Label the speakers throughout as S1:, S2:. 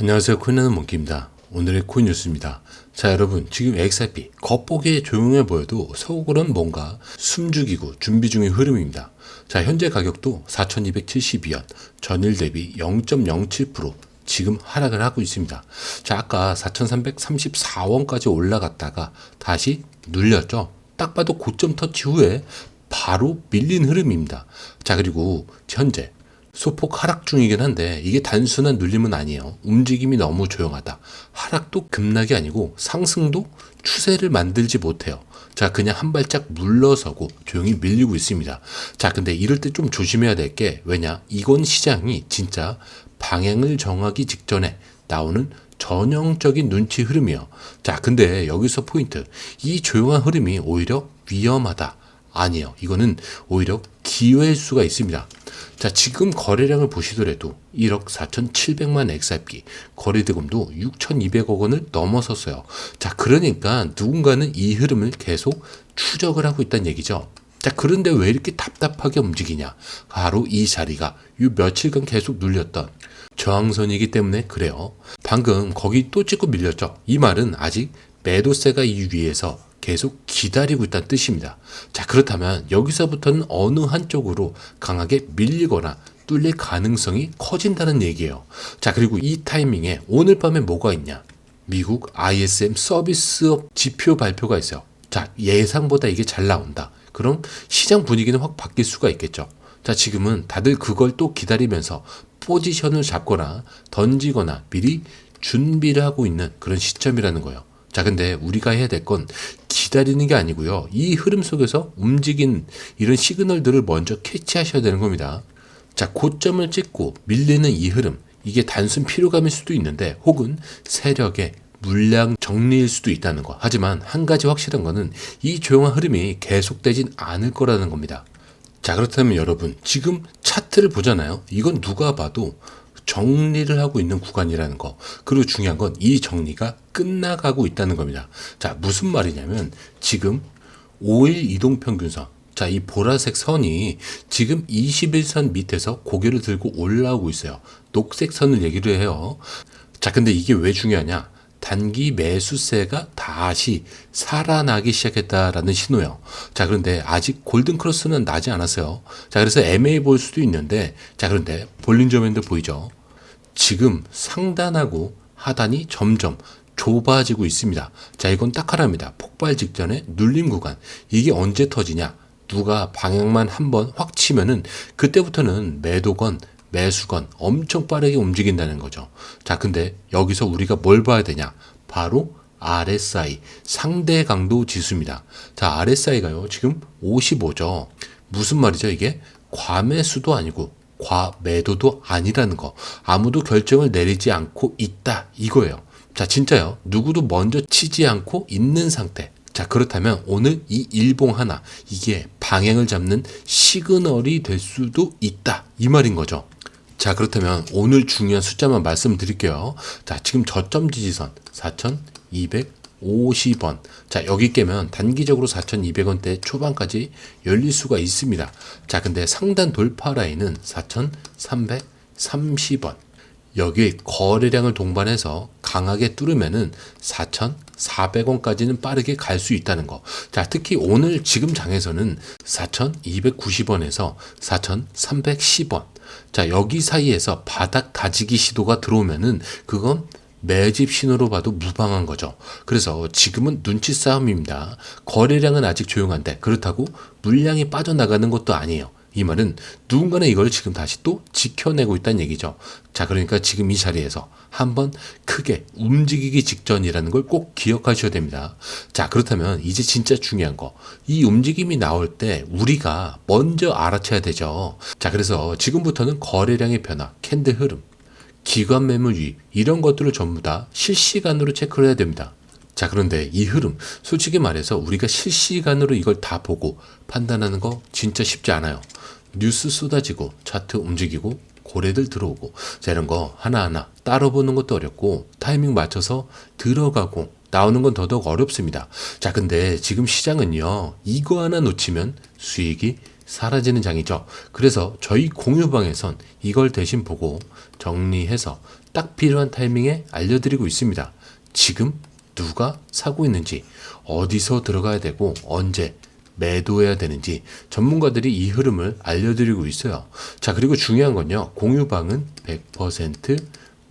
S1: 안녕하세요. 코인하는 몽키입니다. 오늘의 코인 뉴스입니다. 자, 여러분, 지금 XRP 겉보기에 조용해 보여도 속으로는 뭔가 숨죽이고 준비 중인 흐름입니다. 자, 현재 가격도 4,272원, 전일 대비 0.07% 지금 하락을 하고 있습니다. 자, 아까 4,334원까지 올라갔다가 다시 눌렸죠. 딱 봐도 고점 터치 후에 바로 밀린 흐름입니다. 자, 그리고 현재 소폭 하락 중이긴 한데 이게 단순한 눌림은 아니에요. 움직임이 너무 조용하다. 하락도 급락이 아니고 상승도 추세를 만들지 못해요. 자, 그냥 한 발짝 물러서고 조용히 밀리고 있습니다. 자, 근데 이럴 때 좀 조심해야 될 게 왜냐? 이건 시장이 진짜 방향을 정하기 직전에 나오는 전형적인 눈치 흐름이에요. 자, 근데 여기서 포인트. 이 조용한 흐름이 오히려 위험하다. 아니에요. 이거는 오히려 기회일 수가 있습니다. 자, 지금 거래량을 보시더라도 1억 4,700만 XRP, 거래대금도 6,200억 원을 넘어섰어요. 자, 그러니까 누군가는 이 흐름을 계속 추적을 하고 있다는 얘기죠. 자, 그런데 왜 이렇게 답답하게 움직이냐? 바로 이 자리가 이 며칠간 계속 눌렸던 저항선이기 때문에 그래요. 방금 거기 또 찍고 밀렸죠. 이 말은 아직 매도세가 이 위에서 계속 기다리고 있다는 뜻입니다. 자, 그렇다면 여기서부터는 어느 한쪽으로 강하게 밀리거나 뚫릴 가능성이 커진다는 얘기예요. 자, 그리고 이 타이밍에 오늘 밤에 뭐가 있냐? 미국 ISM 서비스업 지표 발표가 있어요. 자, 예상보다 이게 잘 나온다. 그럼 시장 분위기는 확 바뀔 수가 있겠죠. 자, 지금은 다들 그걸 또 기다리면서 포지션을 잡거나 던지거나 미리 준비를 하고 있는 그런 시점이라는 거예요. 자, 근데 우리가 해야 될 건 기다리는 게 아니고요. 이 흐름 속에서 움직인 이런 시그널들을 먼저 캐치하셔야 되는 겁니다. 자, 고점을 찍고 밀리는 이 흐름. 이게 단순 피로감일 수도 있는데 혹은 세력의 물량 정리일 수도 있다는 거. 하지만 한 가지 확실한 거는 이 조용한 흐름이 계속되진 않을 거라는 겁니다. 자, 그렇다면 여러분, 지금 차트를 보잖아요. 이건 누가 봐도 정리를 하고 있는 구간이라는 거. 그리고 중요한 건 이 정리가 끝나가고 있다는 겁니다. 자, 무슨 말이냐면 지금 5일 이동평균선. 자, 이 보라색 선이 지금 21선 밑에서 고개를 들고 올라오고 있어요. 녹색 선을 얘기를 해요. 자, 근데 이게 왜 중요하냐? 단기 매수세가 다시 살아나기 시작했다라는 신호예요. 자, 그런데 아직 골든 크로스는 나지 않았어요. 자, 그래서 애매해 보일 수도 있는데, 자, 그런데 볼린저 밴드 보이죠? 지금 상단하고 하단이 점점 좁아지고 있습니다. 자, 이건 딱 하나입니다. 폭발 직전에 눌림 구간. 이게 언제 터지냐? 누가 방향만 한번 확 치면은 그때부터는 매도건 매수건 엄청 빠르게 움직인다는 거죠. 자, 근데 여기서 우리가 뭘 봐야 되냐? 바로 RSI, 상대 강도 지수입니다. 자, RSI가요, 지금 55죠. 무슨 말이죠, 이게? 과매수도 아니고 과매도도 아니라는 거. 아무도 결정을 내리지 않고 있다, 이거예요. 자, 진짜요. 누구도 먼저 치지 않고 있는 상태. 자, 그렇다면 오늘 이 일봉 하나, 이게 방향을 잡는 시그널이 될 수도 있다, 이 말인 거죠. 자, 그렇다면 오늘 중요한 숫자만 말씀드릴게요. 자, 지금 저점 지지선 4,250원. 자, 여기 깨면 단기적으로 4,200원대 초반까지 열릴 수가 있습니다. 자, 근데 상단 돌파 라인은 4,330원. 여기 거래량을 동반해서 강하게 뚫으면은 4,400원까지는 빠르게 갈 수 있다는 거. 자, 특히 오늘 지금 장에서는 4,290원에서 4,310원. 자, 여기 사이에서 바닥 다지기 시도가 들어오면은 그건 매집 신호로 봐도 무방한 거죠. 그래서 지금은 눈치 싸움입니다. 거래량은 아직 조용한데 그렇다고 물량이 빠져나가는 것도 아니에요. 이 말은 누군가는 이걸 지금 다시 또 지켜내고 있다는 얘기죠. 자, 그러니까 지금 이 자리에서 한번 크게 움직이기 직전이라는 걸 꼭 기억하셔야 됩니다. 자, 그렇다면 이제 진짜 중요한 거. 이 움직임이 나올 때 우리가 먼저 알아채야 되죠. 자, 그래서 지금부터는 거래량의 변화, 캔들 흐름, 기관 매물 유입, 이런 것들을 전부 다 실시간으로 체크를 해야 됩니다. 자, 그런데 이 흐름, 솔직히 말해서 우리가 실시간으로 이걸 다 보고 판단하는 거 진짜 쉽지 않아요. 뉴스 쏟아지고 차트 움직이고 고래들 들어오고, 자, 이런 거 하나하나 따로 보는 것도 어렵고 타이밍 맞춰서 들어가고 나오는 건 더더욱 어렵습니다. 자, 근데 지금 시장은요, 이거 하나 놓치면 수익이 사라지는 장이죠. 그래서 저희 공유방에선 이걸 대신 보고 정리해서 딱 필요한 타이밍에 알려드리고 있습니다. 지금 누가 사고 있는지, 어디서 들어가야 되고 언제 매도해야 되는지 전문가들이 이 흐름을 알려드리고 있어요. 자, 그리고 중요한 건요, 공유방은 100%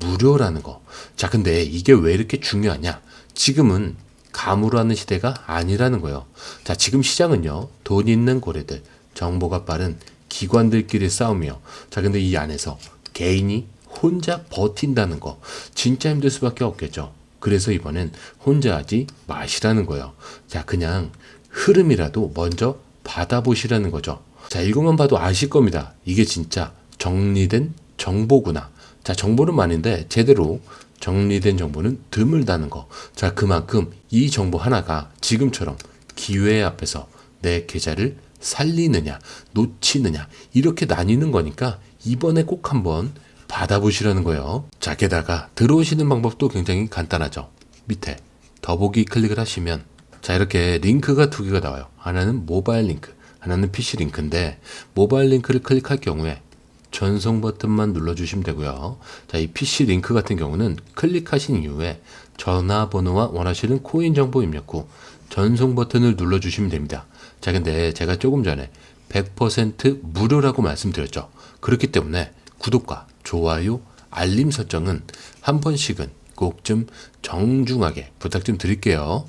S1: 무료라는 거. 자, 근데 이게 왜 이렇게 중요하냐? 지금은 가물하는 시대가 아니라는 거예요. 자, 지금 시장은요, 돈 있는 고래들, 정보가 빠른 기관들끼리 싸우며, 자, 근데 이 안에서 개인이 혼자 버틴다는 거 진짜 힘들 수밖에 없겠죠. 그래서 이번엔 혼자 하지 마시라는 거예요. 자, 그냥 흐름이라도 먼저 받아보시라는 거죠. 자, 이것만 봐도 아실 겁니다. 이게 진짜 정리된 정보구나. 자, 정보는 많은데 제대로 정리된 정보는 드물다는 거. 자, 그만큼 이 정보 하나가 지금처럼 기회 앞에서 내 계좌를 살리느냐, 놓치느냐, 이렇게 나뉘는 거니까 이번에 꼭 한번 받아보시라는 거예요. 자, 게다가 들어오시는 방법도 굉장히 간단하죠. 밑에 더보기 클릭을 하시면, 자, 이렇게 링크가 두 개가 나와요. 하나는 모바일 링크, 하나는 PC 링크인데, 모바일 링크를 클릭할 경우에 전송 버튼만 눌러주시면 되고요. 자, 이 PC 링크 같은 경우는 클릭하신 이후에 전화번호와 원하시는 코인 정보 입력 후 전송 버튼을 눌러주시면 됩니다. 자, 근데 제가 조금 전에 100% 무료라고 말씀드렸죠. 그렇기 때문에 구독과 좋아요, 알림 설정은 한 번씩은 꼭 좀 정중하게 부탁 좀 드릴게요.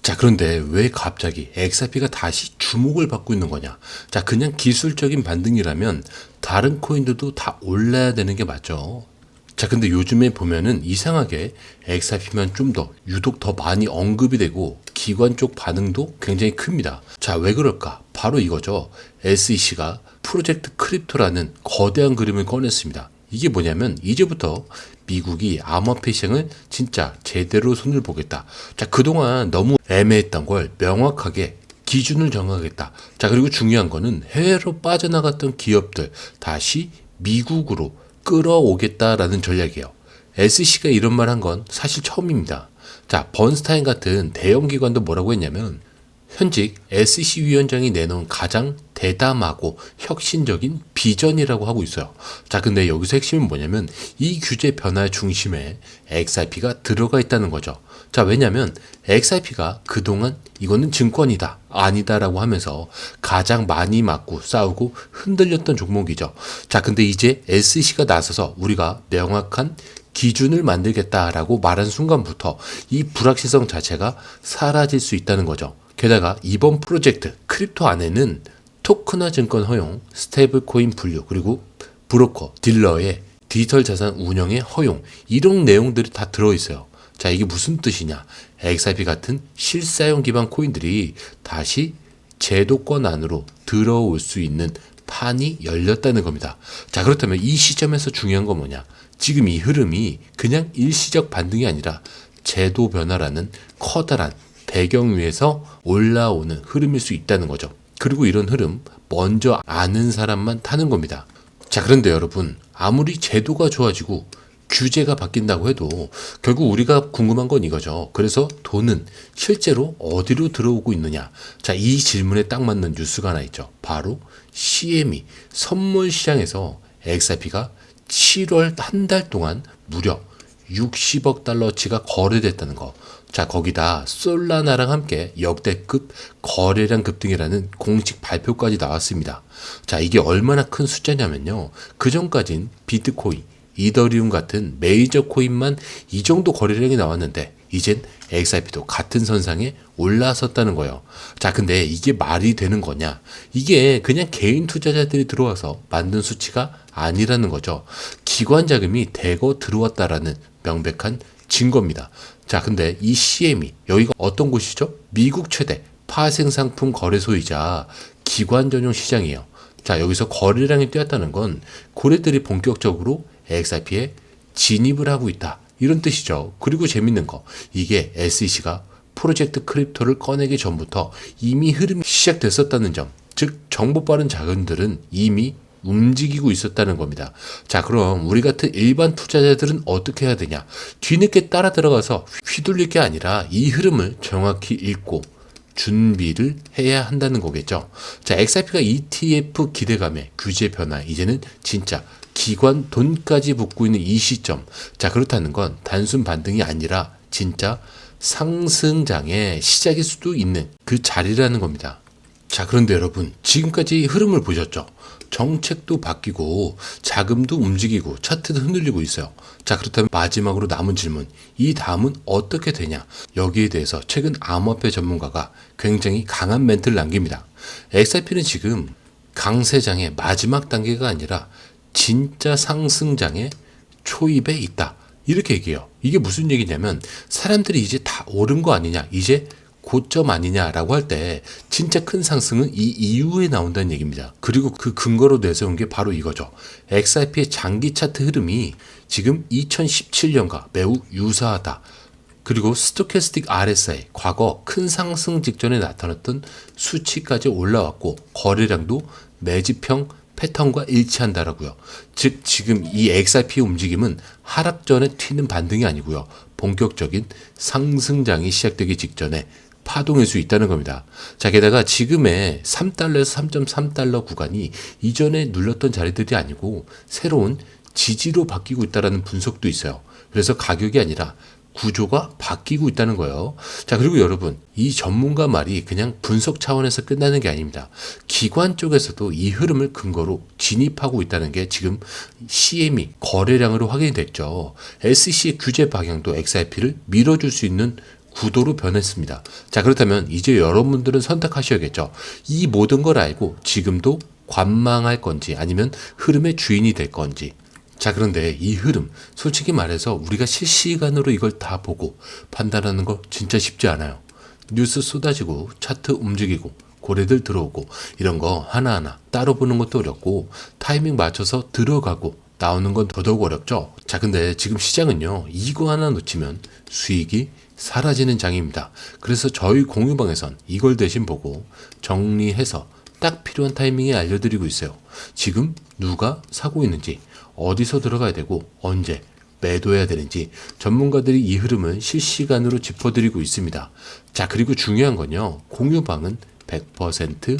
S1: 자, 그런데 왜 갑자기 XRP가 다시 주목을 받고 있는 거냐? 자, 그냥 기술적인 반등이라면 다른 코인들도 다 올라야 되는 게 맞죠. 자, 근데 요즘에 보면은 이상하게 XRP만 좀 더 유독 더 많이 언급이 되고 기관 쪽 반응도 굉장히 큽니다. 자, 왜 그럴까? 바로 이거죠. SEC가 프로젝트 크립토라는 거대한 그림을 꺼냈습니다. 이게 뭐냐면 이제부터 미국이 암호화폐 시장을 진짜 제대로 손을 보겠다. 자, 그동안 너무 애매했던 걸 명확하게 기준을 정하겠다. 자, 그리고 중요한 거는 해외로 빠져나갔던 기업들 다시 미국으로 끌어오겠다라는 전략이에요. SEC가 이런 말 한 건 사실 처음입니다. 자, 번스타인 같은 대형 기관도 뭐라고 했냐면, 현직 SEC 위원장이 내놓은 가장 대담하고 혁신적인 비전이라고 하고 있어요. 자, 근데 여기서 핵심은 뭐냐면 이 규제 변화의 중심에 XRP가 들어가 있다는 거죠. 자, 왜냐면 XRP가 그동안 이거는 증권이다, 아니다라고 하면서 가장 많이 맞고 싸우고 흔들렸던 종목이죠. 자, 근데 이제 SEC가 나서서 우리가 명확한 기준을 만들겠다라고 말한 순간부터 이 불확실성 자체가 사라질 수 있다는 거죠. 게다가 이번 프로젝트 크립토 안에는 토큰화 증권 허용, 스테이블 코인 분류, 그리고 브로커, 딜러의 디지털 자산 운영의 허용, 이런 내용들이 다 들어있어요. 자, 이게 무슨 뜻이냐? XRP 같은 실사용 기반 코인들이 다시 제도권 안으로 들어올 수 있는 판이 열렸다는 겁니다. 자, 그렇다면 이 시점에서 중요한 건 뭐냐? 지금 이 흐름이 그냥 일시적 반등이 아니라 제도 변화라는 커다란 배경 위에서 올라오는 흐름일 수 있다는 거죠. 그리고 이런 흐름 먼저 아는 사람만 타는 겁니다. 자, 그런데 여러분, 아무리 제도가 좋아지고 규제가 바뀐다고 해도 결국 우리가 궁금한 건 이거죠. 그래서 돈은 실제로 어디로 들어오고 있느냐? 자, 이 질문에 딱 맞는 뉴스가 하나 있죠. 바로 CME 선물 시장에서 XRP가 7월 한 달 동안 무려 60억 달러치가 거래됐다는 거. 자, 거기다 솔라나랑 함께 역대급 거래량 급등이라는 공식 발표까지 나왔습니다. 자, 이게 얼마나 큰 숫자냐면요, 그전까진 비트코인, 이더리움 같은 메이저 코인만 이 정도 거래량이 나왔는데 이젠 XRP도 같은 선상에 올라섰다는 거예요. 자, 근데 이게 말이 되는 거냐? 이게 그냥 개인 투자자들이 들어와서 만든 수치가 아니라는 거죠. 기관 자금이 대거 들어왔다라는 명백한 증거입니다. 자, 근데 이 CME, 여기가 어떤 곳이죠? 미국 최대 파생상품 거래소이자 기관 전용 시장이에요. 자, 여기서 거래량이 뛰었다는 건 고래들이 본격적으로 XRP에 진입을 하고 있다, 이런 뜻이죠. 그리고 재밌는 거, 이게 SEC가 프로젝트 크립토를 꺼내기 전부터 이미 흐름이 시작됐었다는 점, 즉 정보 빠른 자금들은 이미 움직이고 있었다는 겁니다. 자, 그럼 우리 같은 일반 투자자들은 어떻게 해야 되냐? 뒤늦게 따라 들어가서 휘둘릴 게 아니라 이 흐름을 정확히 읽고 준비를 해야 한다는 거겠죠. 자, XRP가 ETF 기대감에 규제 변화, 이제는 진짜 기관 돈까지 붙고 있는 이 시점. 자, 그렇다는 건 단순 반등이 아니라 진짜 상승장의 시작일 수도 있는 그 자리라는 겁니다. 자, 그런데 여러분, 지금까지 흐름을 보셨죠? 정책도 바뀌고 자금도 움직이고 차트도 흔들리고 있어요. 자, 그렇다면 마지막으로 남은 질문, 이 다음은 어떻게 되냐? 여기에 대해서 최근 암호화폐 전문가가 굉장히 강한 멘트를 남깁니다. XRP는 지금 강세장의 마지막 단계가 아니라 진짜 상승장의 초입에 있다, 이렇게 얘기해요. 이게 무슨 얘기냐면 사람들이 이제 다 오른 거 아니냐, 이제 고점 아니냐라고 할 때 진짜 큰 상승은 이 이후에 나온다는 얘기입니다. 그리고 그 근거로 내세운 게 바로 이거죠. XRP의 장기 차트 흐름이 지금 2017년과 매우 유사하다. 그리고 스토캐스틱 RSI, 과거 큰 상승 직전에 나타났던 수치까지 올라왔고 거래량도 매집형 패턴과 일치한다라고요. 즉 지금 이 XRP의 움직임은 하락전에 튀는 반등이 아니고요. 본격적인 상승장이 시작되기 직전에 파동일 수 있다는 겁니다. 자, 게다가 지금의 3달러에서 3.3달러 구간이 이전에 눌렀던 자리들이 아니고 새로운 지지로 바뀌고 있다는 분석도 있어요. 그래서 가격이 아니라 구조가 바뀌고 있다는 거예요. 자, 그리고 여러분, 이 전문가 말이 그냥 분석 차원에서 끝나는 게 아닙니다. 기관 쪽에서도 이 흐름을 근거로 진입하고 있다는 게 지금 CME 거래량으로 확인이 됐죠. SEC의 규제 방향도 XRP를 밀어줄 수 있는 구도로 변했습니다. 자, 그렇다면 이제 여러분들은 선택하셔야겠죠. 이 모든 걸 알고 지금도 관망할 건지 아니면 흐름의 주인이 될 건지. 자, 그런데 이 흐름, 솔직히 말해서 우리가 실시간으로 이걸 다 보고 판단하는 거 진짜 쉽지 않아요. 뉴스 쏟아지고 차트 움직이고 고래들 들어오고 이런 거 하나하나 따로 보는 것도 어렵고 타이밍 맞춰서 들어가고 나오는 건 더더욱 어렵죠. 자, 근데 지금 시장은요, 이거 하나 놓치면 수익이 사라지는 장입니다. 그래서 저희 공유방에선 이걸 대신 보고 정리해서 딱 필요한 타이밍에 알려드리고 있어요. 지금 누가 사고 있는지, 어디서 들어가야 되고 언제 매도해야 되는지 전문가들이 이 흐름을 실시간으로 짚어드리고 있습니다. 자, 그리고 중요한 건요, 공유방은 100%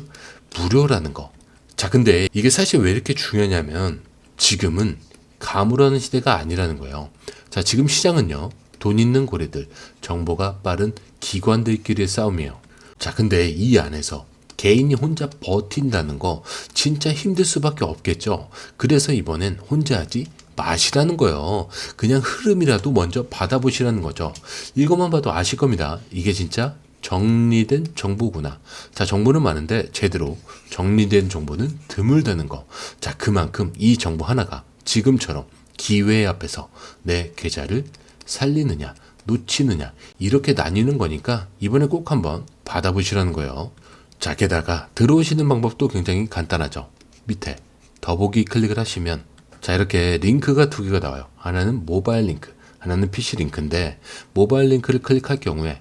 S1: 무료라는 거. 자, 근데 이게 사실 왜 이렇게 중요하냐면 지금은 가물하는 시대가 아니라는 거예요. 자, 지금 시장은요, 돈 있는 고래들, 정보가 빠른 기관들끼리의 싸움이에요. 자, 근데 이 안에서 개인이 혼자 버틴다는 거 진짜 힘들 수밖에 없겠죠. 그래서 이번엔 혼자 하지 마시라는 거예요. 그냥 흐름이라도 먼저 받아보시라는 거죠. 이것만 봐도 아실 겁니다. 이게 진짜 정리된 정보구나. 자, 정보는 많은데 제대로 정리된 정보는 드물다는 거. 자, 그만큼 이 정보 하나가 지금처럼 기회 앞에서 내 계좌를 살리느냐 놓치느냐 이렇게 나뉘는 거니까 이번에 꼭 한번 받아보시라는 거예요. 자, 게다가 들어오시는 방법도 굉장히 간단하죠. 밑에 더보기 클릭을 하시면 자, 이렇게 링크가 두 개가 나와요. 하나는 모바일 링크, 하나는 PC 링크인데 모바일 링크를 클릭할 경우에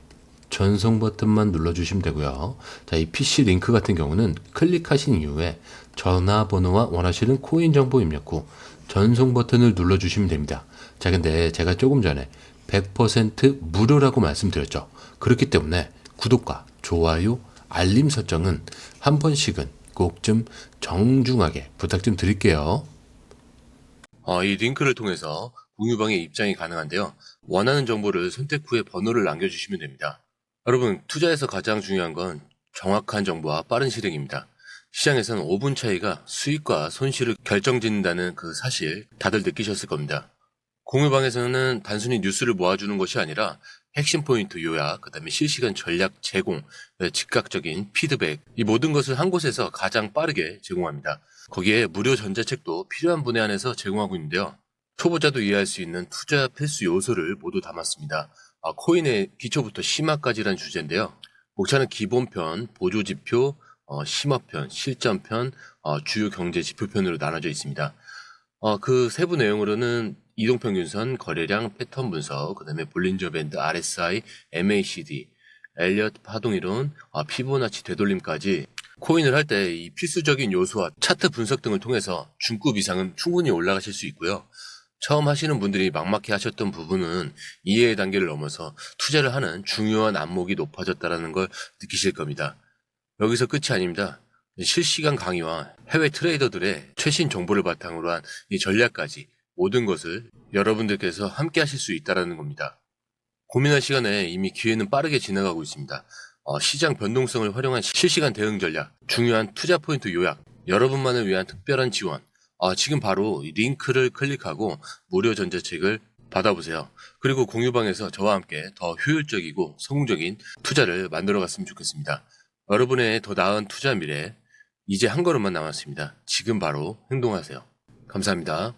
S1: 전송 버튼만 눌러주시면 되고요. 자, 이 PC 링크 같은 경우는 클릭하신 이후에 전화번호와 원하시는 코인 정보 입력 후 전송 버튼을 눌러주시면 됩니다. 자, 근데 제가 조금 전에 100% 무료라고 말씀드렸죠. 그렇기 때문에 구독과 좋아요, 알림 설정은 한 번씩은 꼭 좀 정중하게 부탁 좀 드릴게요. 이 링크를 통해서 공유방에 입장이 가능한데요. 원하는 정보를 선택 후에 번호를 남겨주시면 됩니다. 여러분, 투자에서 가장 중요한 건 정확한 정보와 빠른 실행입니다. 시장에서는 5분 차이가 수익과 손실을 결정짓는다는 그 사실 다들 느끼셨을 겁니다. 공유방에서는 단순히 뉴스를 모아주는 것이 아니라 핵심 포인트 요약, 그 다음에 실시간 전략 제공, 즉각적인 피드백, 이 모든 것을 한 곳에서 가장 빠르게 제공합니다. 거기에 무료 전자책도 필요한 분에 한해서 제공하고 있는데요. 초보자도 이해할 수 있는 투자 필수 요소를 모두 담았습니다. 코인의 기초부터 심화까지란 주제인데요. 목차는 기본편, 보조지표, 심화편, 실전편, 주요 경제 지표편으로 나눠져 있습니다. 그 세부 내용으로는 이동평균선, 거래량, 패턴 분석, 그 다음에 볼린저 밴드, RSI, MACD, 엘리엇 파동이론, 피보나치 되돌림까지 코인을 할 때 이 필수적인 요소와 차트 분석 등을 통해서 중급 이상은 충분히 올라가실 수 있고요.
S2: 처음 하시는 분들이 막막해 하셨던 부분은 이해의 단계를 넘어서 투자를 하는 중요한 안목이 높아졌다는 걸 느끼실 겁니다. 여기서 끝이 아닙니다. 실시간 강의와 해외 트레이더들의 최신 정보를 바탕으로 한 이 전략까지 모든 것을 여러분들께서 함께 하실 수 있다는 겁니다. 고민할 시간에 이미 기회는 빠르게 지나가고 있습니다. 시장 변동성을 활용한 실시간 대응 전략, 중요한 투자 포인트 요약, 여러분만을 위한 특별한 지원. 지금 바로 이 링크를 클릭하고 무료 전자책을 받아보세요. 그리고 공유방에서 저와 함께 더 효율적이고 성공적인 투자를 만들어 갔으면 좋겠습니다. 여러분의 더 나은 투자 미래, 이제 한 걸음만 남았습니다. 지금 바로 행동하세요. 감사합니다.